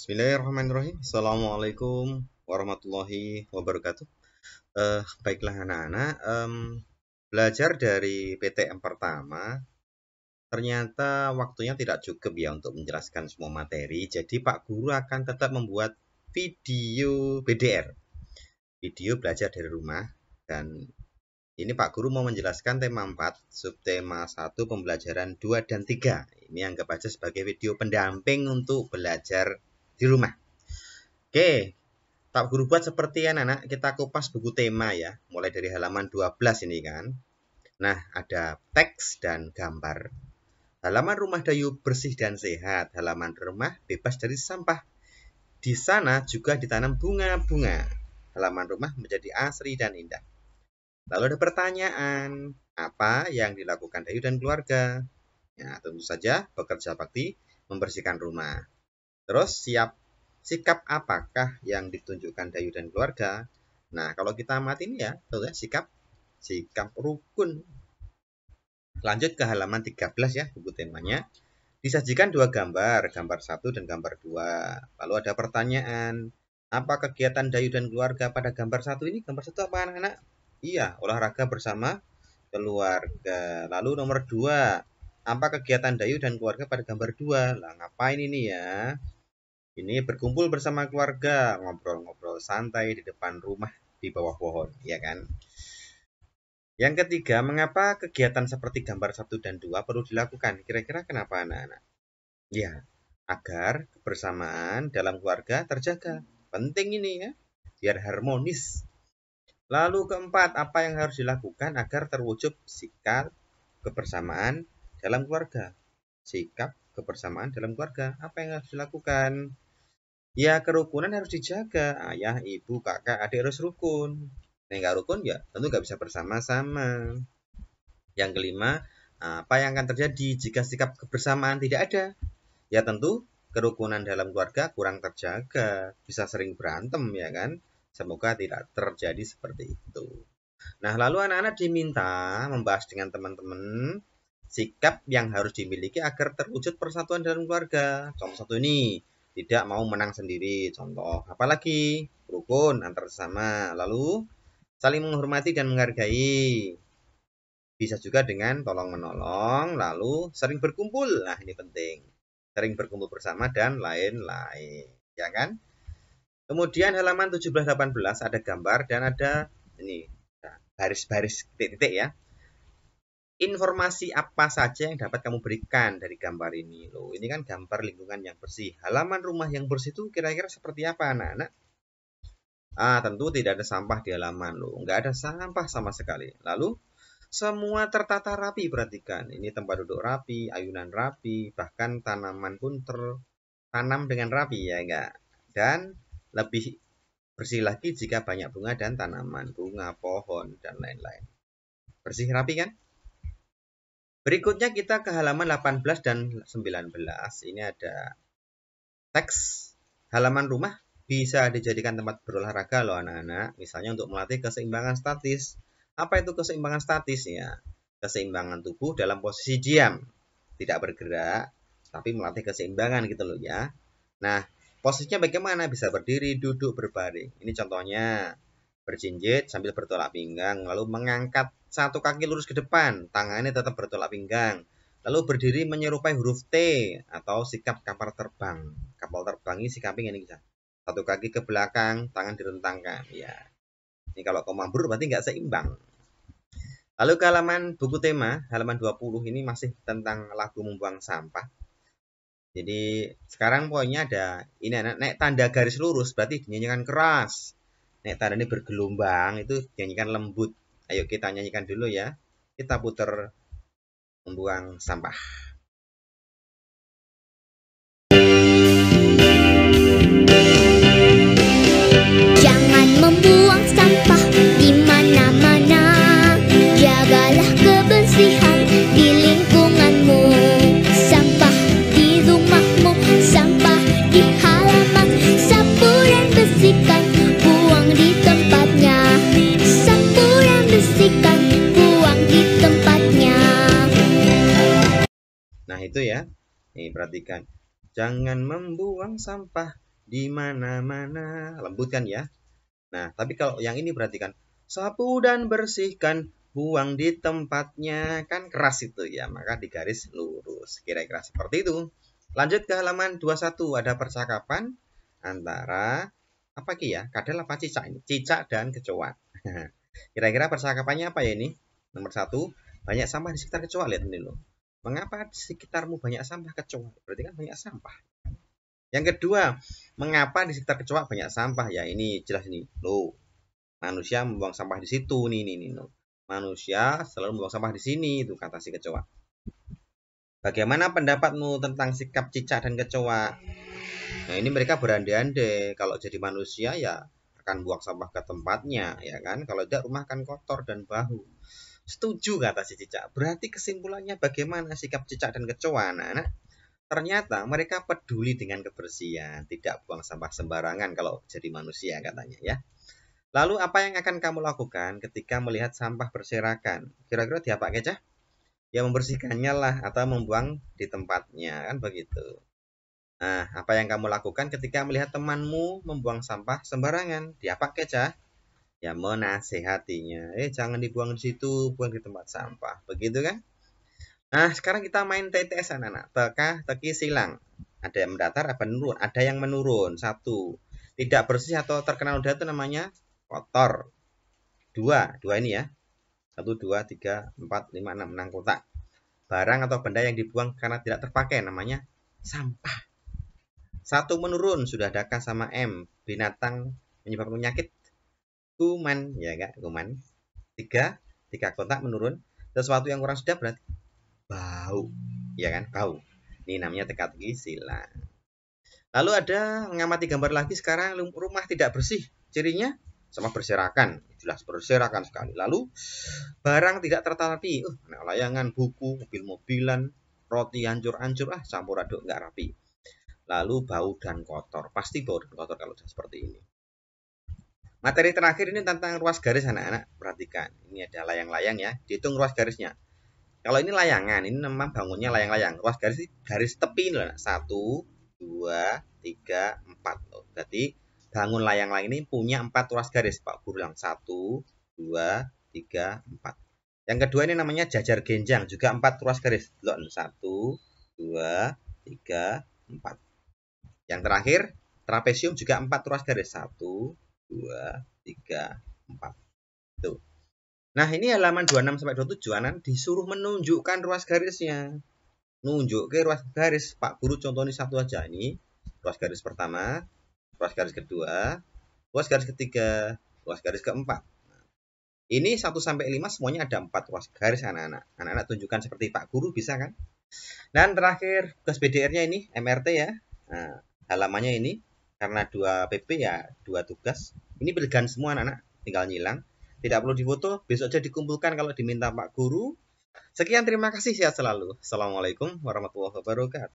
Bismillahirrahmanirrahim. Assalamualaikum warahmatullahi wabarakatuh. Baiklah anak-anak, belajar dari PTM pertama, ternyata waktunya tidak cukup ya untuk menjelaskan semua materi. Jadi Pak Guru akan tetap membuat video BDR, video belajar dari rumah. Dan ini Pak Guru mau menjelaskan tema 4, subtema 1, pembelajaran 2 dan 3. Ini anggap aja sebagai video pendamping untuk belajar di rumah. Oke, Pak Guru buat seperti anak-anak, kita kupas buku tema ya, mulai dari halaman 12 ini kan. Nah, ada teks dan gambar. Halaman rumah Dayu bersih dan sehat, halaman rumah bebas dari sampah. Di sana juga ditanam bunga-bunga. Halaman rumah menjadi asri dan indah. Lalu ada pertanyaan, apa yang dilakukan Dayu dan keluarga? Ya, tentu saja bekerja bakti membersihkan rumah. Terus sikap apakah yang ditunjukkan Dayu dan keluarga? Nah, kalau kita amati ini ya, tuh ya, sikap rukun. Lanjut ke halaman 13 ya, buku temanya. Disajikan dua gambar, gambar 1 dan gambar 2. Lalu ada pertanyaan, apa kegiatan Dayu dan keluarga pada gambar 1 ini? Gambar 1 apa anak-anak? Iya, olahraga bersama keluarga. Lalu nomor 2, apa kegiatan Dayu dan keluarga pada gambar 2? Lah, ngapain ini ya? Ini berkumpul bersama keluarga, ngobrol-ngobrol santai di depan rumah di bawah pohon, ya kan? Yang ketiga, mengapa kegiatan seperti gambar 1 dan 2 perlu dilakukan? Kira-kira kenapa anak-anak? Ya, agar kebersamaan dalam keluarga terjaga. Penting ini ya, biar harmonis. Lalu keempat, apa yang harus dilakukan agar terwujud sikap kebersamaan dalam keluarga? Sikap kebersamaan dalam keluarga, apa yang harus dilakukan? Ya, kerukunan harus dijaga. Ayah, ibu, kakak, adik harus rukun. Nah, nggak rukun ya tentu nggak bisa bersama-sama. Yang kelima, apa yang akan terjadi jika sikap kebersamaan tidak ada? Ya tentu kerukunan dalam keluarga kurang terjaga, bisa sering berantem ya kan? Semoga tidak terjadi seperti itu. Nah, lalu anak-anak diminta membahas dengan teman-teman sikap yang harus dimiliki agar terwujud persatuan dalam keluarga. Contoh satu ini, tidak mau menang sendiri. Contoh, apalagi rukun antar sesama. Lalu saling menghormati dan menghargai. Bisa juga dengan tolong-menolong, lalu sering berkumpul. Nah, ini penting. Sering berkumpul bersama dan lain-lain, ya kan? Kemudian halaman 17-18 ada gambar dan ada ini baris-baris titik-titik ya. Informasi apa saja yang dapat kamu berikan dari gambar ini? Loh, ini kan gambar lingkungan yang bersih. Halaman rumah yang bersih itu kira-kira seperti apa anak-anak? Tentu tidak ada sampah di halaman loh. Nggak ada sampah sama sekali. Lalu semua tertata rapi, perhatikan. Ini tempat duduk rapi, ayunan rapi, bahkan tanaman pun tertanam dengan rapi ya enggak. Dan lebih bersih lagi jika banyak bunga dan tanaman, bunga, pohon, dan lain-lain. Bersih rapi kan? Berikutnya kita ke halaman 18 dan 19. Ini ada teks. Halaman rumah bisa dijadikan tempat berolahraga loh anak-anak. Misalnya untuk melatih keseimbangan statis. Apa itu keseimbangan statis ya? Keseimbangan tubuh dalam posisi diam. Tidak bergerak, tapi melatih keseimbangan gitu loh ya. Nah, posisinya bagaimana? Bisa berdiri, duduk, berbaring. Ini contohnya. Berjinjit sambil bertolak pinggang, lalu mengangkat satu kaki lurus ke depan, tangannya tetap bertolak pinggang. Lalu berdiri menyerupai huruf T atau sikap kapal terbang. Kapal terbang ini sikapnya ini bisa. Satu kaki ke belakang, tangan direntangkan. Ya, ini kalau komambur berarti nggak seimbang. Lalu ke halaman buku tema, halaman 20 ini masih tentang lagu membuang sampah. Jadi sekarang poinnya ada ini naik tanda garis lurus berarti dinyanyikan keras. Nek tanda ini bergelombang itu nyanyikan lembut. Ayo kita nyanyikan dulu ya. Kita putar membuang sampah. Jangan membuang sampah di mana-mana. Jagalah kebersihan di lingkunganmu. Sampah di rumahmu, sampah di halaman. Sapu dan bersihkan, buang di tempatnya. Sapu dan bersihkan, buang di tempatnya. Nah itu ya. Nih perhatikan. Jangan membuang sampah di mana-mana. Lembut kan ya? Nah, tapi kalau yang ini perhatikan. Sapu dan bersihkan, buang di tempatnya. Kan keras itu ya, maka di garis lurus. Kira-kira seperti itu. Lanjut ke halaman 21. Ada percakapan antara apa ki ya? Kadal apa cicak ini? Cicak dan kecoa. Kira-kira percakapannya apa ya ini? Nomor 1, banyak sampah di sekitar kecoa. Lihat ini loh. Mengapa di sekitarmu banyak sampah kecoa? Berarti kan banyak sampah. Yang kedua, mengapa di sekitar kecoa banyak sampah? Ya ini jelas nih. Loh, manusia membuang sampah di situ nih. Loh. Manusia selalu membuang sampah di sini, itu kata si kecoa. Bagaimana pendapatmu tentang sikap cicak dan kecoa? Nah, ini mereka berandai-andai kalau jadi manusia ya akan buang sampah ke tempatnya, ya kan? Kalau tidak rumah akan kotor dan bau. Setuju kata si cicak. Berarti kesimpulannya bagaimana sikap cicak dan kecoa, anak-anak? Ternyata mereka peduli dengan kebersihan, tidak buang sampah sembarangan kalau jadi manusia katanya ya. Lalu apa yang akan kamu lakukan ketika melihat sampah berserakan? Kira-kira diapa Cah? Ya membersihkannya lah atau membuang di tempatnya kan begitu. Nah, apa yang kamu lakukan ketika melihat temanmu membuang sampah sembarangan? Diapa Cah? Ya menasehatinya. Jangan dibuang di situ, buang di tempat sampah. Begitu kan? Nah, sekarang kita main TTS anak-anak. Teka, teki, silang. Ada yang mendatar, apa menurun? Ada yang menurun. 1. Tidak bersih atau terkena noda itu namanya kotor. 2 ini ya. 1, 2, 3, 4, 5, 6, 6 kotak. Barang atau benda yang dibuang karena tidak terpakai namanya sampah. 1 menurun, sudah ada K sama M. Binatang menyebabkan penyakit. Kuman, ya enggak? Kuman. 3 kotak menurun. Sesuatu yang kurang sedap berarti bau, ya kan? Bau. Ini namanya teka-teki silang. Lalu ada mengamati gambar lagi sekarang rumah tidak bersih. Cirinya sama berserakan, jelas berserakan sekali. Lalu barang tidak tertata-rapi. Layangan, buku, mobil-mobilan, roti hancur-hancur, campur aduk nggak rapi. Lalu bau dan kotor, pasti bau dan kotor kalau seperti ini. Materi terakhir ini tentang ruas garis anak-anak. Perhatikan, ini ada layang-layang ya. Dihitung ruas garisnya. Kalau ini layangan, ini memang bangunnya layang-layang. Ruas garis tepi ini loh. 1, 2, 3, 4. Berarti bangun layang-layang ini punya 4 ruas garis. Pak Guru bilang 1, 2, 3, 4. Yang kedua ini namanya jajar genjang. Juga 4 ruas garis. 1, 2, 3, 4. Yang terakhir, trapesium juga 4 ruas garis. 1, 2, 3, 4. Tuh. Nah, ini halaman 26 sampai 27 anak disuruh menunjukkan ruas garisnya. Nunjuk ke ruas garis. Pak Guru contohnya satu aja ini. Ruas garis pertama, ruas garis kedua, ruas garis ketiga, ruas garis keempat. Ini 1 sampai 5 semuanya ada 4 ruas garis anak-anak. Anak-anak tunjukkan seperti Pak Guru bisa kan? Dan terakhir tugas BDR-nya ini MRT ya. Nah, halamannya ini karena 2 PP ya 2 tugas. Ini pilihan semua anak-anak, tinggal nyilang. Tidak perlu difoto, besok aja dikumpulkan kalau diminta Pak Guru. Sekian, terima kasih, sehat selalu. Assalamualaikum warahmatullahi wabarakatuh.